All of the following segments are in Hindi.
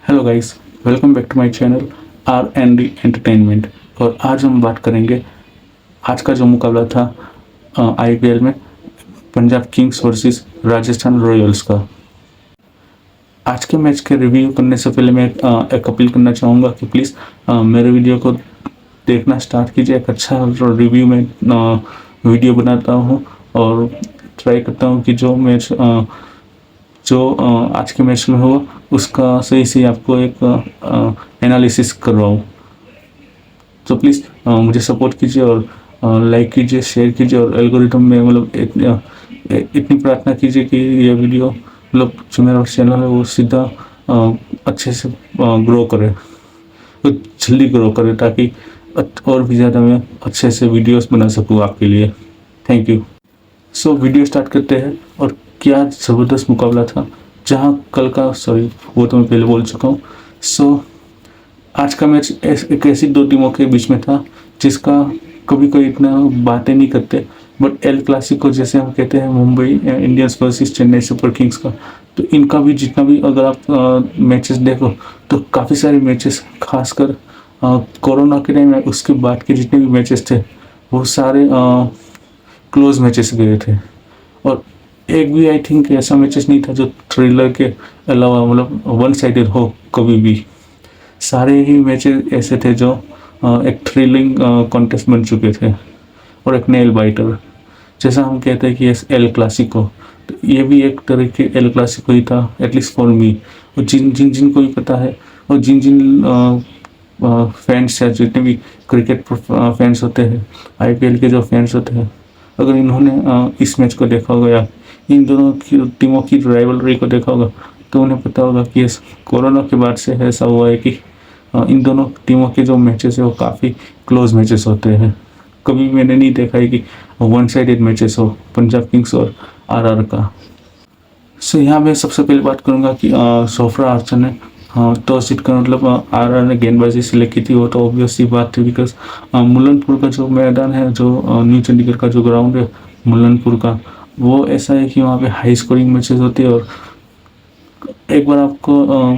Hello guys, welcome back to my channel R and D entertainment. और आज हम बात करेंगे आज का जो मुकाबला था आईपीएल में Punjab Kings versus Rajasthan Royals का। आज के मैच के रिव्यू करने से पहले मैं एक अपील करना चाहूँगा कि प्लीज़ मेरे वीडियो को देखना स्टार्ट कीजिए। एक अच्छा रिव्यू में वीडियो बनाता हूँ और ट्राई करता हूँ कि जो आज के मैच में हुआ उसका सही से आपको एक एनालिसिस करवाऊँ। तो प्लीज़ मुझे सपोर्ट कीजिए और लाइक कीजिए, शेयर कीजिए और एल्गोरिथम में इतनी प्रार्थना कीजिए कि ये वीडियो जो मेरा चैनल है वो सीधा अच्छे से ग्रो करे, तो जल्दी ग्रो करे ताकि और भी ज़्यादा मैं अच्छे से वीडियोस बना सकूँ आपके लिए। Thank you. So video start करते हैं। और क्या ज़बरदस्त मुकाबला था, जहां कल का वो तो मैं पहले बोल चुका हूँ। सो आज का मैच एक ऐसी दो टीमों के बीच में था जिसका कभी कोई इतना बातें नहीं करते, बट एल क्लासिको जैसे हम कहते हैं Mumbai Indians versus Chennai super Kings का, तो इनका भी जितना भी अगर आप मैचेस देखो तो काफ़ी सारे मैचेस, खासकर कोरोना के टाइम में उसके बाद के जितने भी मैचेस थे वो सारे क्लोज मैचेस गए थे। और एक भी आई थिंक ऐसा मैचेस नहीं था जो थ्रिलर के अलावा वन साइडेड हो। कभी भी सारे ही मैचेस ऐसे थे जो एक थ्रिलिंग कॉन्टेस्ट बन चुके थे और एक नेल बाइटर, जैसा हम कहते हैं कि एल क्लासिको। तो ये भी एक तरह के एल क्लासिको ही था, एटलीस्ट फॉर मी। और जिन को भी पता है और जिन फैंस है, जितने भी क्रिकेट फैंस होते हैं, आईपीएल के जो फैंस होते हैं, अगर इन्होंने इस मैच को देखा होगा या इन दोनों की टीमों की राइवलरी को देखा होगा तो उन्हें पता होगा कि इस कोरोना के बाद से ऐसा हुआ है कि इन दोनों टीमों के जो मैचेस है वो काफ़ी क्लोज मैचेस होते हैं। कभी मैंने नहीं देखा है कि वन साइडेड मैचेस हो पंजाब किंग्स और आरआर का। सो यहाँ मैं सबसे पहले बात करूँगा कि जोफ्रा आर्चर ने टॉस जीत कर आरआर ने गेंदबाजी सिलेक्ट की थी। वो तो ऑब्वियस सी बात थी, बिकॉज मुल्लनपुर का जो मैदान है, जो न्यू चंडीगढ़ का जो ग्राउंड है मुल्लनपुर का, वो ऐसा है कि वहाँ पे हाई स्कोरिंग मैचेस होती है और एक बार आपको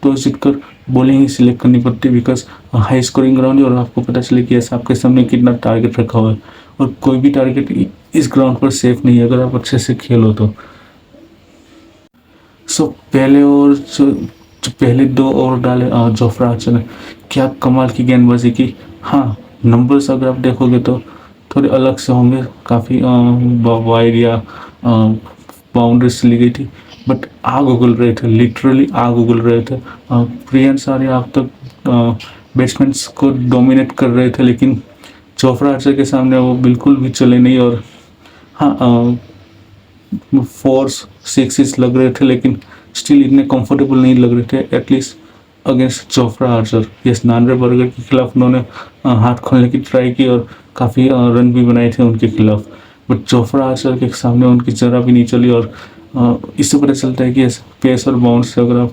टॉस जीत कर बॉलिंग ही सिलेक्ट करनी पड़ती है, बिकॉज हाई स्कोरिंग ग्राउंड है और आपको पता चले कि ऐसा आपके सामने कितना टारगेट रखा हुआ है और कोई भी टारगेट इस ग्राउंड पर सेफ नहीं है अगर आप अच्छे से खेलो तो। सो पहले दो ओवर डाले जोफ्रा आर्चर ने, क्या कमाल की गेंदबाजी की। हाँ, नंबर्स अगर आप देखोगे तो थोड़े अलग से होंगे, काफ़ी वाइड या बाउंड्रीज ली गई थी, बट आग उगल रहे थे, लिटरली आग उगल रहे थे। प्रियंस आर्या अब तक बैट्समैन को डोमिनेट कर रहे थे, लेकिन जोफ्रा आर्चर के सामने वो बिल्कुल भी चले नहीं। और हाँ, फोर्स सिक्सेस लग रहे थे लेकिन स्टिल इतने कंफर्टेबल नहीं लग रहे थे, at least against Jofra Archer. Yes, Nandre Burger के खिलाफ उन्होंने हाथ खोलने की ट्राई की और काफ़ी रन भी बनाए थे उनके खिलाफ, बट जोफ्रा आर्चर के सामने उनकी जरा भी नहीं चली। और इससे पता चलता है कि पेस और बाउंस से अगर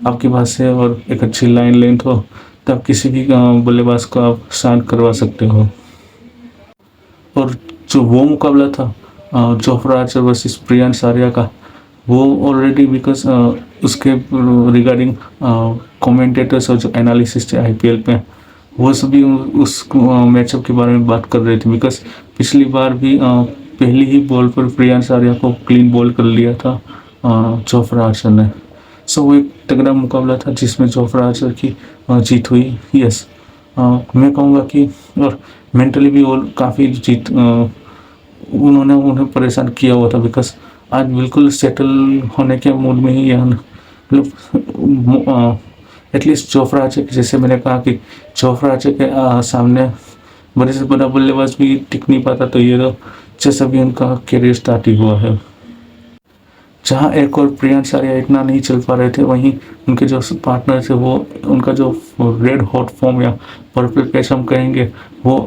आपके पास है और एक अच्छी लाइन लेंथ हो तो आप किसी भी बल्लेबाज को आप शांत करवा सकते हो। और जो वो मुकाबला था Jofra Archer versus Priyansh Arya का, वो ऑलरेडी बिकॉज उसके रिगार्डिंग कमेंटेटर्स और जो एनालिसिस थे आईपीएल पे, वो सभी उस मैचअप के बारे में बात कर रहे थे, बिकॉज पिछली बार भी पहली ही बॉल पर प्रियांश आर्या को क्लीन बॉल कर लिया था जोफ्रा आर्चर ने। सो वो एक तगड़ा मुकाबला था जिसमें जोफ्रा आर्चर की जीत हुई। यस, मैं कहूँगा कि और मेंटली भी और काफ़ी जीत उन्हें परेशान किया हुआ था, बिकॉज आज बिल्कुल सेटल होने के मूड में ही है, एटलीस्ट जोफ्रा आर्चर, जैसे मैंने कहा कि जोफ्रा आर्चर के सामने बड़े से बड़ा बल्लेबाज भी टिक नहीं पाता, तो ये तो जैसा भी उनका करियर स्टार्ट ही हुआ है। जहाँ एक और प्रियांश आर्या इतना नहीं चल पा रहे थे, वहीं उनके जो पार्टनर थे वो उनका जो रेड हॉट फॉर्म या पर्पल पैच हम कहेंगे वो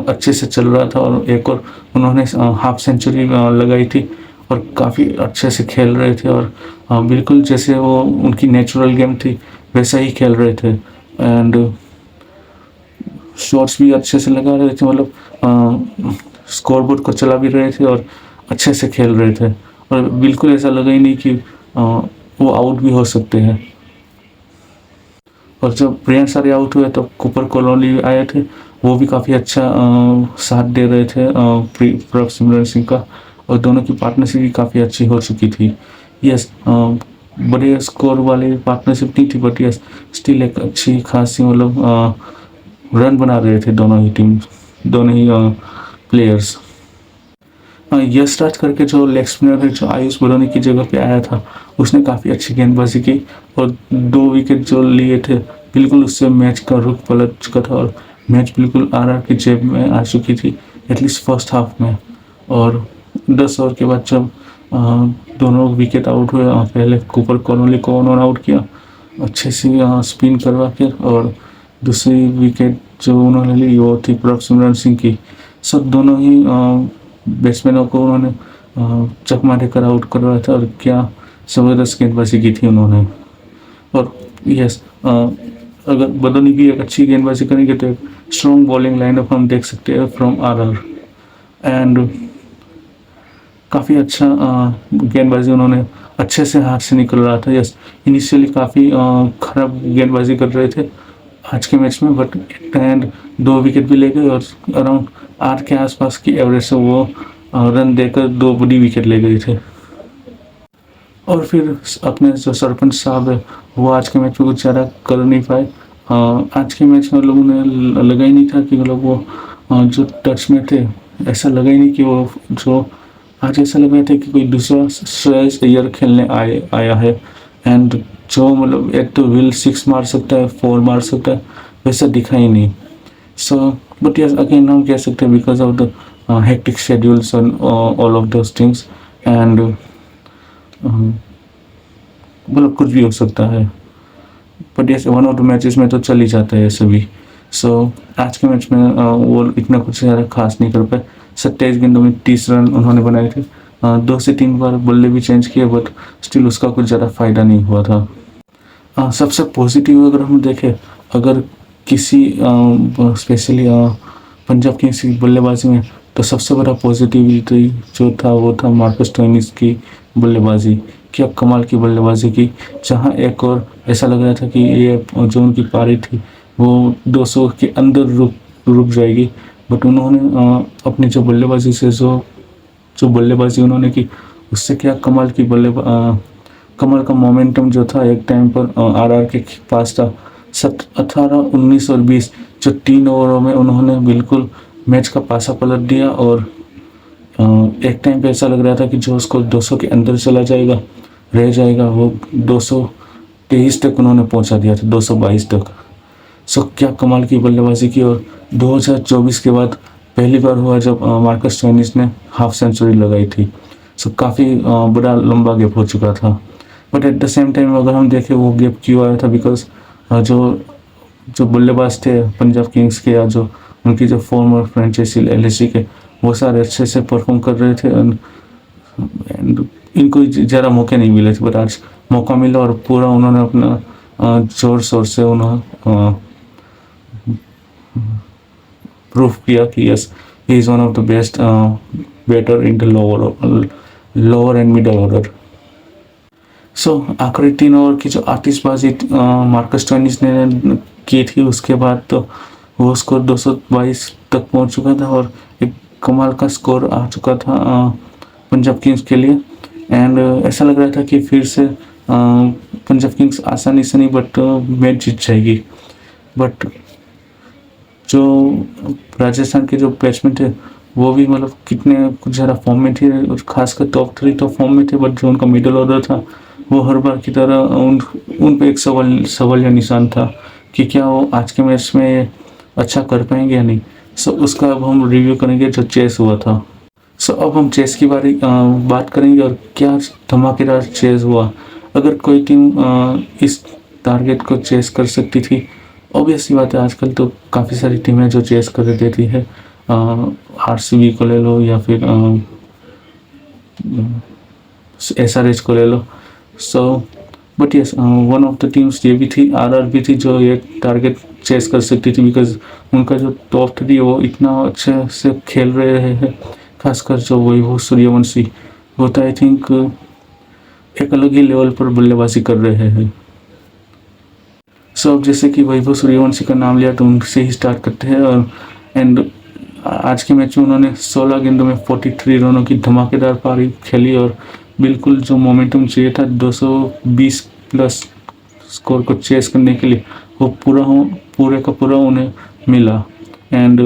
अच्छे से चल रहा था। और एक और उन्होंने हाफ सेंचुरी लगाई थी और काफ़ी अच्छे से खेल रहे थे और बिल्कुल जैसे वो उनकी नेचुरल गेम थी वैसा ही खेल रहे थे। एंड शॉट्स भी अच्छे से लगा रहे थे, स्कोरबोर्ड को चला भी रहे थे और अच्छे से खेल रहे थे और बिल्कुल ऐसा लगा ही नहीं कि वो आउट भी हो सकते हैं। और जब प्रियांश सारे आउट हुए तो कूपर कोलोली आए थे, वो भी काफ़ी अच्छा साथ दे रहे थे प्रभ सिमरन सिंह का, और दोनों की पार्टनरशिप भी काफ़ी अच्छी हो चुकी थी। यस, बड़े स्कोर वाली पार्टनरशिप नहीं थी, बट यस स्टिल एक अच्छी खासी मतलब रन बना रहे थे दोनों ही टीम, दोनों ही प्लेयर्स। यशराज करके जो लेग स्पिनर है, जो आयुष बड़ौनी की जगह पे आया था, उसने काफ़ी अच्छी गेंदबाजी की और 2 विकेट जो लिए थे, बिल्कुल उससे मैच का रुख पलट चुका था और मैच बिल्कुल आरआर की जेब में आ चुकी थी, एटलीस्ट फर्स्ट हाफ में। और 10 ओवर के बाद जब दोनों विकेट आउट हुए, पहले कूपर कॉलोली को उन्होंने आउट किया अच्छे से स्पिन करवा के, और दूसरी विकेट जो उन्होंने ली वो थी प्रभ सिमरन सिंह की। सब दोनों ही बैट्समैनों को उन्होंने चकमा देकर आउट करवाया था, और क्या ज़बरदस्त गेंदबाजी की थी उन्होंने। और यस, अगर बदोनी भी एक अच्छी गेंदबाजी करेंगे तो एक स्ट्रॉन्ग बॉलिंग लाइनअप हम देख सकते हैं फ्रॉम आरआर। एंड काफ़ी अच्छा गेंदबाजी उन्होंने अच्छे से हाथ से निकल रहा था। यस, इनिशियली काफ़ी ख़राब गेंदबाजी कर रहे थे आज के मैच में, बट एंड 2 विकेट भी ले गए और अराउंड 8 के आसपास की एवरेज से वो रन देकर 2 बड़ी विकेट ले गए थे। और फिर अपने जो सरपंच साहब है, वो आज के मैच में कुछ ज़्यादा कर नहीं पाए। आज के मैच में लोगों ने लगा ही नहीं था कि मतलब वो जो टच में थे, ऐसा लगा ही नहीं कि वो जो आज ऐसा लग रहा था कि कोई दूसरा श्रेयस अय्यर खेलने आया है। एंड जो मतलब एक तो विल 6 मार सकता है, 4 मार सकता है, वैसा दिखा ही नहीं। सो बट यस, अगेन हम कह सकते हैं because of the hectic schedules and all of those things, and मतलब कुछ भी हो सकता है, बट यस 1 और 2 मैचेस में तो चल ही जाता है ऐसे भी। सो आज के मैच में वो इतना कुछ ज़्यादा खास नहीं कर पाए। 27 गेंदों में 30 रन उन्होंने बनाए थे। 2 से 3 बार बल्ले भी चेंज किए, बट स्टिल उसका कुछ ज़्यादा फ़ायदा नहीं हुआ था। सबसे पॉजिटिव अगर हम देखें, अगर किसी स्पेशली पंजाब किंग्स की बल्लेबाजी में, तो सबसे बड़ा पॉजिटिविटी जो था वो था मार्कस स्टोइनिस की बल्लेबाजी। क्या कमाल की बल्लेबाजी की, जहाँ एक और ऐसा लग रहा था कि ये जो उनकी पारी थी वो 200 के अंदर रुक जाएगी, बट उन्होंने अपनी जो बल्लेबाजी से जो बल्लेबाजी उन्होंने की, उससे क्या कमाल की कमाल का मोमेंटम जो था एक टाइम पर आरआर के पास था। 18, 19 और 20 जो 3 ओवरों में उन्होंने बिल्कुल मैच का पासा पलट दिया, और एक टाइम पे ऐसा लग रहा था कि जो उसको 200 के अंदर चला जाएगा, रह जाएगा, वो 223 तक उन्होंने पहुंचा दिया था, 222 तक। सो क्या कमाल की बल्लेबाजी की। और 2024 के बाद पहली बार हुआ जब मार्कस स्टोइनिस ने हाफ सेंचुरी लगाई थी। सो काफ़ी बड़ा लंबा गैप हो चुका था, but at the same time अगर हम देखें वो गैप क्यों आया था, बिकॉज जो बल्लेबाज थे पंजाब किंग्स के, या जो उनकी जो फॉर्मर फ्रेंचाइजी एलएसजी के, वो सारे अच्छे से परफॉर्म कर रहे थे, एंड इनको ज़्यादा मौके नहीं मिले थे, बट आज मौका मिला और पूरा उन्होंने अपना जोर शोर से उन्होंने प्रूफ किया कि yes he is one of the best batter in the lower and middle order. So आखिरी 3 ओवर की जो आतिशबाजी मार्कस स्टोइनिस ने की थी, उसके बाद तो वो स्कोर 222 तक पहुंच चुका था, और एक कमाल का स्कोर आ चुका था पंजाब किंग्स के लिए। एंड ऐसा लग रहा था कि फिर से पंजाब किंग्स आसानी से नहीं बट मैच जीत जाएगी, बट जो राजस्थान के जो बैट्समैन थे वो भी मतलब कितने कुछ ज़्यादा फॉर्म में थे, और खासकर टॉप 3 तो फॉर्म में थे, बट जो उनका मिडल ऑर्डर था वो हर बार की तरह उन पे एक सवाल या निशान था कि क्या वो आज के मैच में अच्छा कर पाएंगे या नहीं। सो उसका अब हम रिव्यू करेंगे जो चेस हुआ था। सो अब हम चेस की बात करेंगे, और क्या धमाकेदार चेस हुआ। अगर कोई टीम इस टारगेट को चेस कर सकती थी, ऑब्वियसली बात है आजकल तो काफ़ी सारी टीमें जो चेस कर देती है, आरसीबी को ले लो या फिर एसआरएच को ले लो। So but yes, one of the teams ये भी थी, आरआर भी थी, जो ये टारगेट चेस कर सकती थी, बिकॉज उनका जो टॉप 3 वो इतना अच्छे से खेल रहे हैं, खासकर जो वैभव सूर्यवंशी, वो तो आई थिंक एक अलग ही लेवल पर बल्लेबाजी कर रहे हैं। सो अब जैसे कि वैभव सूर्यवंशी का नाम लिया तो उनसे ही स्टार्ट करते हैं। और एंड आज के मैच में उन्होंने 16 गेंदों में 43 रनों की धमाकेदार पारी खेली और बिल्कुल जो मोमेंटम चाहिए था 220 प्लस स्कोर को चेस करने के लिए वो पूरे का पूरा उन्हें मिला। एंड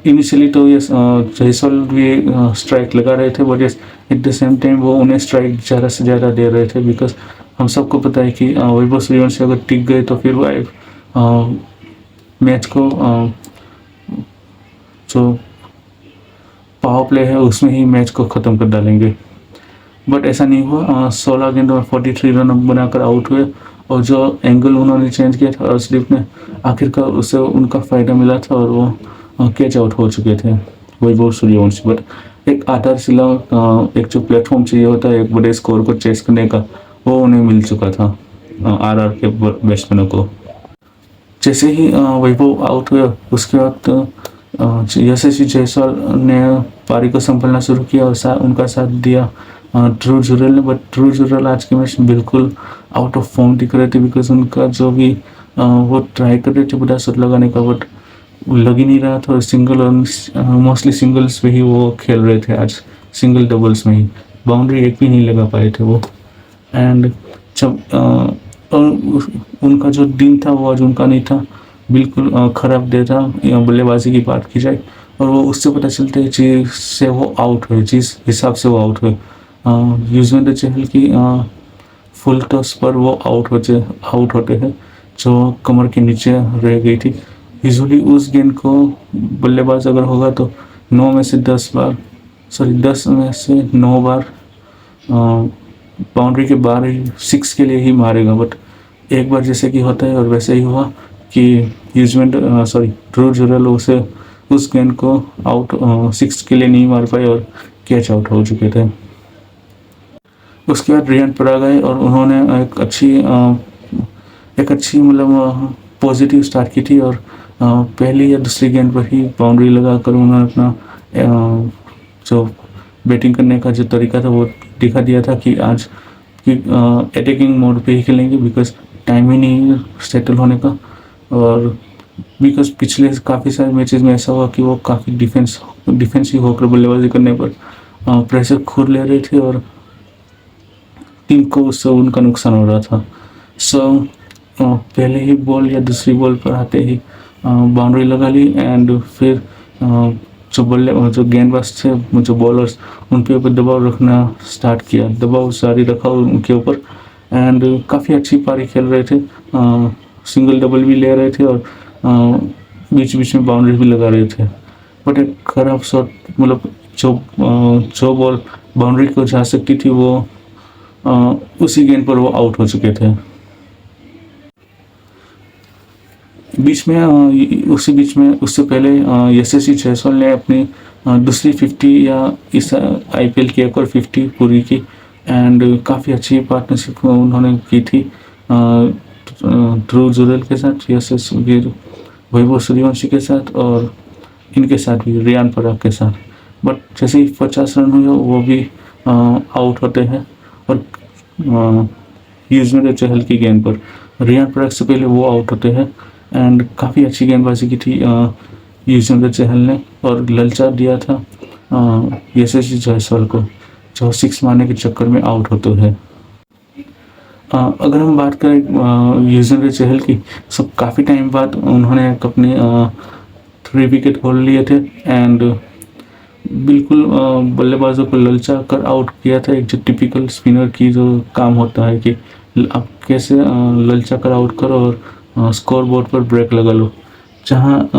इनिशियली तो ये जायसवाल भी स्ट्राइक लगा रहे थे, but at the same time वो उन्हें स्ट्राइक ज़्यादा से ज़्यादा दे रहे थे, बिकॉज हम सबको पता है कि वैभव सूर्यवंशी अगर टिक गए तो फिर वो मैच को जो पावर प्ले है उसमें ही मैच को ख़त्म कर डालेंगे। बट ऐसा नहीं हुआ। 16 गेंदों में 43 रन बनाकर आउट हुए और जो एंगल उन्होंने चेंज किया था अर्शदीप ने, आखिरकार उससे उनका फ़ायदा मिला था और वो कैच आउट हो चुके थे वैभव सूर्यवंशी। बट एक आधारशिला एक जो प्लेटफॉर्म चाहिए होता है एक बड़े स्कोर को चेस करने का, वो उन्हें मिल चुका था आरआर के बैट्समैनों को। जैसे ही वैभव आउट हुए उसके बाद यशस्वी जायसवाल ने पारी को संभालना शुरू किया और उनका साथ दिया ध्रुव जुरैल ने। बट ध्रुव जुरैल आज के मैच बिल्कुल आउट ऑफ फॉर्म दिख रहे थे, बिकॉज उनका जो भी वो ट्राई कर रहे थे बड़ा शॉट लगाने का, बट लग ही नहीं रहा था। और सिंगल और मोस्टली सिंगल्स में ही वो खेल रहे थे आज, सिंगल डबल्स में ही बाउंड्री एक भी नहीं लगा पाए थे वो। एंड जब उनका जो दिन था वो आज उनका नहीं था, बिल्कुल ख़राब डे था बल्लेबाजी की बात की जाए। और वो उससे पता चलता है जिससे वो आउट हुए, जिस हिसाब से वो आउट हुए। युजवेंद्र चहल की फुल टॉस पर वो आउट होते हैं जो कमर के नीचे रह गई थी। यूजुअली उस गेंद को बल्लेबाज अगर होगा तो 10 में से 9 बार बाउंड्री के बाहर ही 6 के लिए ही मारेगा। बट एक बार जैसे कि होता है और वैसे ही हुआ कि ध्रुव जुरैल उसे उस गेंद को आउट 6 के लिए नहीं मार पाए और कैच आउट हो चुके थे। उसके बाद रियान पराग आए और उन्होंने एक अच्छी मतलब पॉजिटिव स्टार्ट की थी। और पहली या दूसरी गेंद पर ही बाउंड्री लगाकर उन्होंने अपना जो बैटिंग करने का जो तरीका था वो दिखा दिया था कि आज की अटैकिंग मोड पे ही खेलेंगे, बिकॉज टाइम ही नहीं है सेटल होने का। और बिकॉज पिछले काफ़ी सारे मैचेस में ऐसा हुआ कि वो काफ़ी डिफेंसिव होकर बल्लेबाजी करने पर प्रेशर खुद ले रहे थे और टीम को उससे उनका नुकसान हो रहा था। पहले ही बॉल या दूसरी बॉल पर आते ही बाउंड्री लगा ली। एंड फिर जो गेंदबाज थे, जो बॉलर्स, उनके ऊपर दबाव रखना स्टार्ट किया, दबाव जारी रखा उनके ऊपर। एंड काफ़ी अच्छी पारी खेल रहे थे, सिंगल डबल भी ले रहे थे और बीच बीच में बाउंड्री भी लगा रहे थे। बट एक खराब शॉट, मतलब जो बॉल बाउंड्री को जा सकती थी वो उसी गेंद पर वो आउट हो चुके थे। उसी बीच में उससे पहले यशस्वी जायसवाल ने अपनी दूसरी 50 या इस आईपीएल की एक और 50 पूरी की। एंड काफ़ी अच्छी पार्टनरशिप उन्होंने की थी ध्रुव जुरैल के साथ, यशस्वी वैभव सूर्यवंशी के साथ और इनके साथ भी रियान पराग के साथ। बट जैसे ही 50 रन हुए वो भी आउट होते हैं और युजवेंद्र चहल की गेंद पर रियान पराग से पहले वो आउट होते हैं। एंड काफ़ी अच्छी गेंदबाजी की थी युजवेंद्र चहल ने और ललचा दिया था यशस्वी जायसवाल को, जो 6 मारने के चक्कर में आउट होते हैं। अगर हम बात करें युजवेंद्र चहल की, सब काफ़ी टाइम बाद उन्होंने अपने 3 विकेट होल्ड लिए थे। एंड बिल्कुल बल्लेबाजों को ललचा कर आउट किया था, एक जो टिपिकल स्पिनर की जो काम होता है कि आप कैसे ललचा कर आउट करो और स्कोर बोर्ड पर ब्रेक लगा लो। जहाँ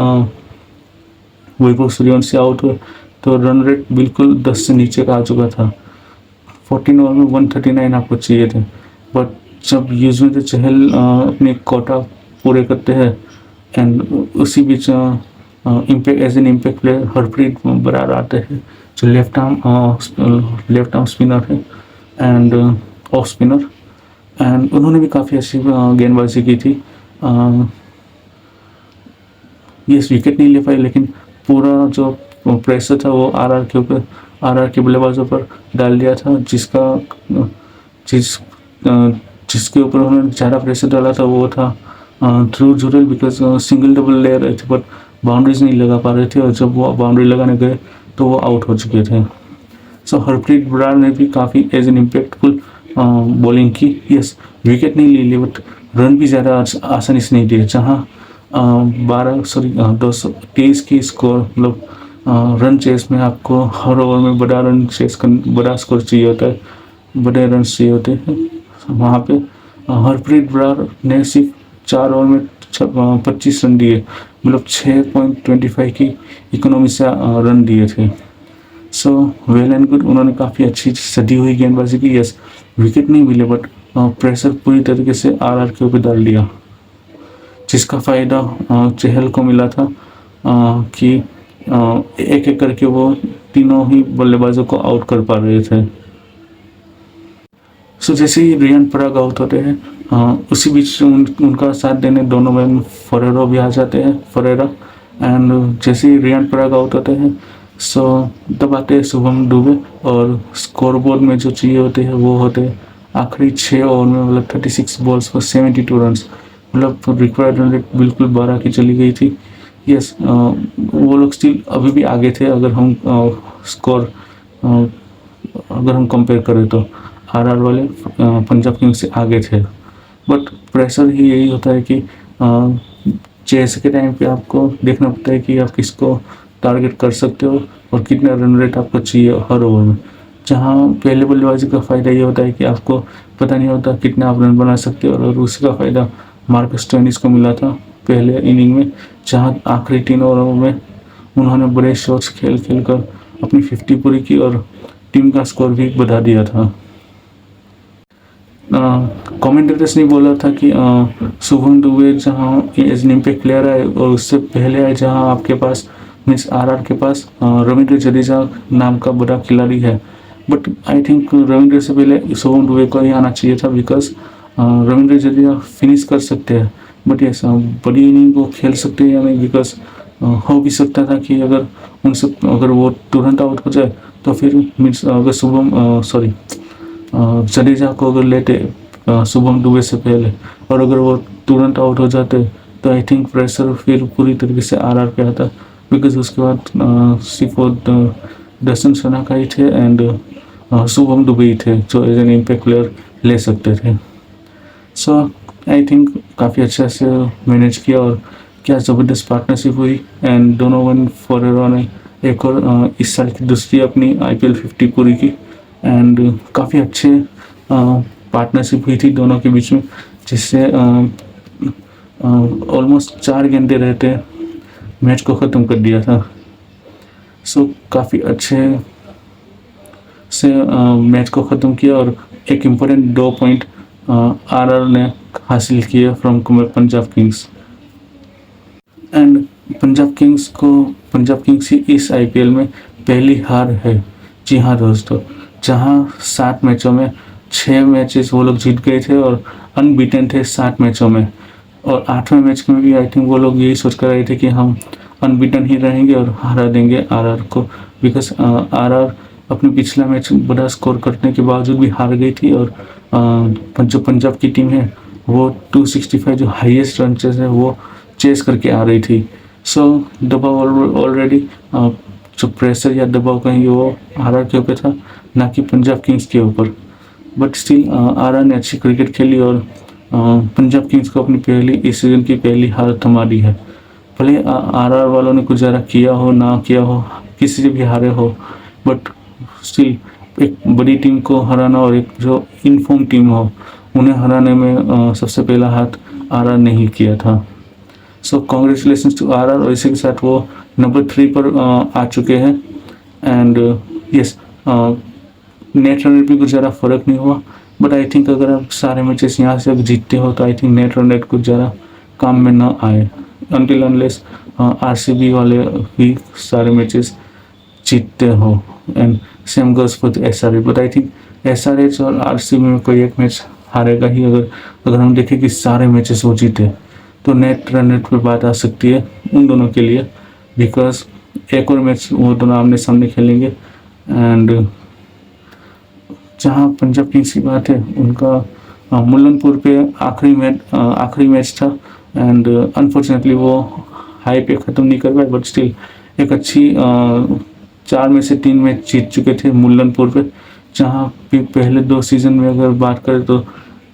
वैभव सूर्यवंशी आउट हुए तो रन रेट बिल्कुल 10 से नीचे का आ चुका था। 14 ओवर में 139 आपको चाहिए थे। बट जब युजवेंद्र चहल अपने कोटा पूरे करते हैं एंड उसी बीच as an impact player Harpreet Brar आते हैं, जो लेफ्ट आर्म स्पिनर है एंड ऑफ स्पिनर। एंड उन्होंने भी काफ़ी अच्छी गेंदबाजी की थी। यस, विकेट नहीं ले पाए, लेकिन पूरा जो प्रेशर था वो आरआर के बल्लेबाजों पर डाल दिया था, जिसके ऊपर उन्होंने ज़्यादा प्रेशर डाला था वो था ध्रुव जुरैल, बिकॉज सिंगल डबल ले रहे थे बट बाउंड्रीज नहीं लगा पा रहे थे, और जब वो बाउंड्री लगाने गए तो वो आउट हो चुके थे। सो हरप्रीत बराड़ ने भी काफ़ी एज एन इम्पैक्टफुल बॉलिंग की। यस, विकेट नहीं ले ली बट रन भी ज़्यादा आसानी से नहीं दिए। जहाँ 223 की स्कोर, मतलब रन चेस में आपको हर ओवर में बड़ा रन चेस कर, बड़ा स्कोर चाहिए होता है, बड़े रन चाहिए होते हैं। वहाँ पे हरप्रीत बराड़ ने सिर्फ 4 ओवर में 25 रन दिए, मतलब 6.25 की इकोनॉमी से रन दिए थे। सो वेल एंड गुड, उन्होंने काफ़ी अच्छी सदी हुई गेंदबाजी की। यस, विकेट नहीं मिले बट प्रेशर पूरी तरीके से आरआर के ऊपर डाल दिया, जिसका फ़ायदा चहल को मिला था कि एक एक करके वो तीनों ही बल्लेबाजों को आउट कर पा रहे थे। सो जैसे ही रियान पराग आउट होते हैं उसी बीच उनका साथ देने दोनों में फरेरा भी आ जाते हैं, फरेरा। एंड जैसे ही रियान पराग आउट होते हैं सो तब आते हैं शुभम दुबे, और स्कोरबोर्ड में जो चाहिए होते हैं वो होते हैं आखिरी 6 ओवर में, मतलब 36 बॉल्स पर 72 रन, मतलब रिक्वायर्ड रन रेट बिल्कुल 12 की चली गई थी। यस, वो लोग स्टिल अभी भी आगे थे अगर हम स्कोर अगर हम कंपेयर करें तो आरआर वाले पंजाब किंग्स से आगे थे। बट प्रेशर ही यही होता है कि चेस के टाइम पे आपको देखना पड़ता है कि आप किसको टारगेट कर सकते हो और कितना रन रेट आपको चाहिए हर ओवर में। जहाँ पहले बल्लेबाजी का फ़ायदा ये होता है कि आपको पता नहीं होता कितना आप रन बना सकते हो, और उसी का फ़ायदा मार्कस स्टोइनिस को मिला था पहले इनिंग में, जहाँ आखिरी 3 ओवरों में उन्होंने बड़े शॉट्स खेल कर अपनी 50 पूरी की और टीम का स्कोर भी बढ़ा दिया था। कमेंटेटर्स ने बोला था कि शुभम दुबे जहाँ एज एन इम्पैक्ट प्लेयर आए और उससे पहले आए जहाँ आपके पास मीन्स आरआर के पास रविंद्र जडेजा नाम का बड़ा खिलाड़ी है। बट आई थिंक रविंद्र से पहले शुभम दुबे को ही आना चाहिए था, बिकॉज रविंद्र जडेजा फिनिश कर सकते हैं बट यस बड़ी इनिंग को खेल सकते हैं या नहीं, बिकॉज हो भी सकता था कि अगर वो तुरंत आउट हो जाए तो फिर मीन्स अगर जडेजा को अगर लेते शुभम दुबे से पहले और अगर वो तुरंत आउट हो जाते तो आई थिंक प्रेशर फिर पूरी तरीके से आरआर पे आता, बिकॉज उसके बाद सिर्फ वो दर्शन सनाका ही थे एंड शुभम दुबे ही थे जो एज एन इम्पैक्ट प्लेयर ले सकते थे। सो आई थिंक काफ़ी अच्छे से मैनेज किया और क्या ज़बरदस्त पार्टनरशिप हुई। एंड दोनों वन फॉरेरा ने एक और इस साल की दूसरी अपनी IPL 50 पूरी की, एंड काफ़ी अच्छे पार्टनरशिप हुई थी दोनों के बीच में, जिससे ऑलमोस्ट 4 गेंदे रहते मैच को ख़त्म कर दिया था। सो काफ़ी अच्छे से मैच को ख़त्म किया और एक इम्पोर्टेंट 2 पॉइंट आरआर ने हासिल किए from Punjab Kings. And Punjab Kings की इस IPL में पहली हार है। जी हाँ दोस्तों, जहाँ 7 मैचों में 6 मैचेस वो लोग जीत गए थे और अनबीटन थे 7 मैचों में, और 8वें मैच में भी आई थिंक वो लोग यही सोच कर आए थे कि हम अनबीटन ही रहेंगे और हरा देंगे आरआर को, बिकॉज आरआर अपने पिछला मैच बड़ा स्कोर करने के बावजूद भी हार गई थी, और जो पंजाब की टीम है वो 265 जो हाईएस्ट रन चेस है वो चेस करके आ रही थी। सो दबाव ऑलरेडी जो प्रेशर या दबाव कहीं वो आरआर के ऊपर था, ना कि पंजाब किंग्स के ऊपर। बट स्टिल आरआर ने अच्छी क्रिकेट खेली और पंजाब किंग्स को अपनी इस सीज़न की पहली हार थमा दी है। भले आरआर वालों ने कुछ ज़्यादा किया हो ना किया हो, किसी से भी हारे हो, बट स्टिल एक बड़ी टीम को हराना और एक जो इनफॉर्म टीम हो उन्हें हराने में सबसे पहला हाथ आरआर ने ही किया था। सो कॉन्ग्रेचुलेशन टू आरआर, और इसी के साथ वो नंबर 3 पर आ चुके हैं। And yes, net run rate भी कुछ ज़्यादा फ़र्क नहीं हुआ, बट आई थिंक अगर आप सारे मैचेस यहाँ से जीतते हो तो I think net run rate कुछ ज़्यादा काम में ना आए, अनटिल अनलेस RCB वाले भी सारे मैचेस जीतते हो। And same goes for SRH, but I think SRH और RCB में कोई एक मैच हारेगा ही। अगर हम देखें कि सारे मैचेस वो जीते तो नेट रन रेट पर बात आ सकती है उन दोनों के लिए, बिकॉज एक और मैच वो दोनों आमने सामने खेलेंगे। एंड जहाँ पंजाब किंग्स की बात है, उनका मुल्लनपुर पे आखिरी मैच था एंड अनफॉर्चुनेटली वो हाई पे ख़त्म नहीं कर पाए, बट स्टिल एक अच्छी 4 में से 3 मैच जीत चुके थे मुल्लनपुर पे, जहाँ पे पहले 2 सीज़न में अगर बात करें तो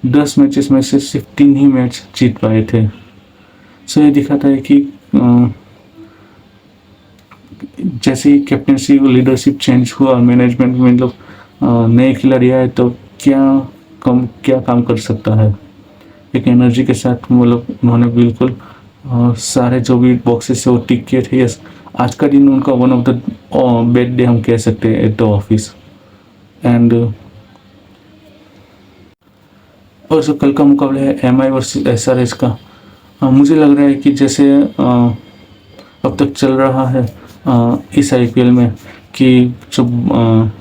10 मैचेस में से सिर्फ 3 ही मैच जीत पाए थे। सो ये दिखाता है कि जैसे ही कैप्टनसी और लीडरशिप चेंज हुआ, मैनेजमेंट में लोग नए खिलाड़ी आए, तो क्या काम कर सकता है। एक एनर्जी के साथ वो लोग उन्होंने बिल्कुल सारे जो भी बॉक्सेस से वो टिक किए थे। यस, आज का दिन उनका one of the bed day हम कह सकते हैं एट द ऑफिस। एंड और जो कल का मुकाबला है MI वर्सेस SRH का, मुझे लग रहा है कि जैसे अब तक चल रहा है इस IPL में कि जब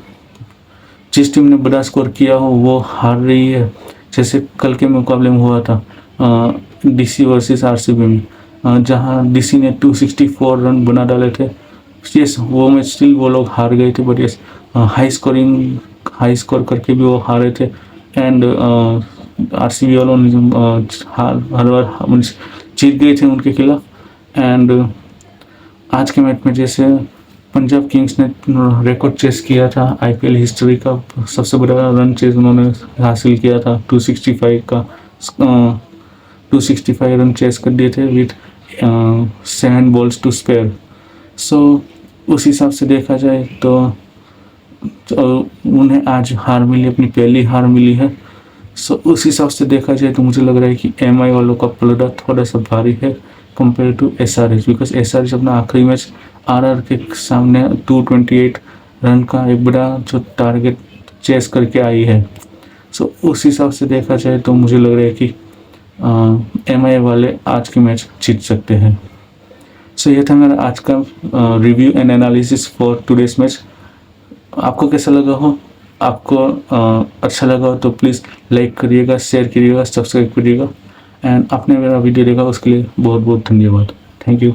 जिस टीम ने बड़ा स्कोर किया हो वो हार रही है। जैसे कल के मुकाबले में हुआ था DC वर्सेस RCB में, जहां DC ने 264 रन बना डाले थे। यस, वो मैच स्टिल वो लोग हार गए थे, बट यस हाई स्कोर करके भी वो हारे थे। एंड RCB वालों ने हर बार जीत गए थे उनके खिलाफ। एंड आज के मैच में जैसे पंजाब किंग्स ने रिकॉर्ड चेस किया था IPL हिस्ट्री का, सबसे बड़ा रन चेस उन्होंने हासिल किया था 265 रन चेस कर दिए थे विथ 7 बॉल्स टू स्पेयर। सो उस हिसाब से देखा जाए तो उन्हें आज हार मिली, अपनी पहली हार मिली है। सो उस हिसाब से देखा जाए तो मुझे लग रहा है कि MI वालों का पलड़ा थोड़ा सा भारी है compare to SRH, because SRH अपना आखिरी मैच RR के सामने 228 रन का एक बड़ा जो टारगेट चेस करके आई है। सो उस हिसाब से देखा जाए तो मुझे लग रहा है कि MI वाले आज के मैच जीत सकते हैं। सो ये था मेरा आज का review and analysis for today's match. आपको कैसा लगा हो? आपको अच्छा लगा हो तो प्लीज़ लाइक करिएगा, शेयर करिएगा, सब्सक्राइब करिएगा। एंड आपने मेरा वीडियो देखा उसके लिए बहुत बहुत धन्यवाद। Thank you.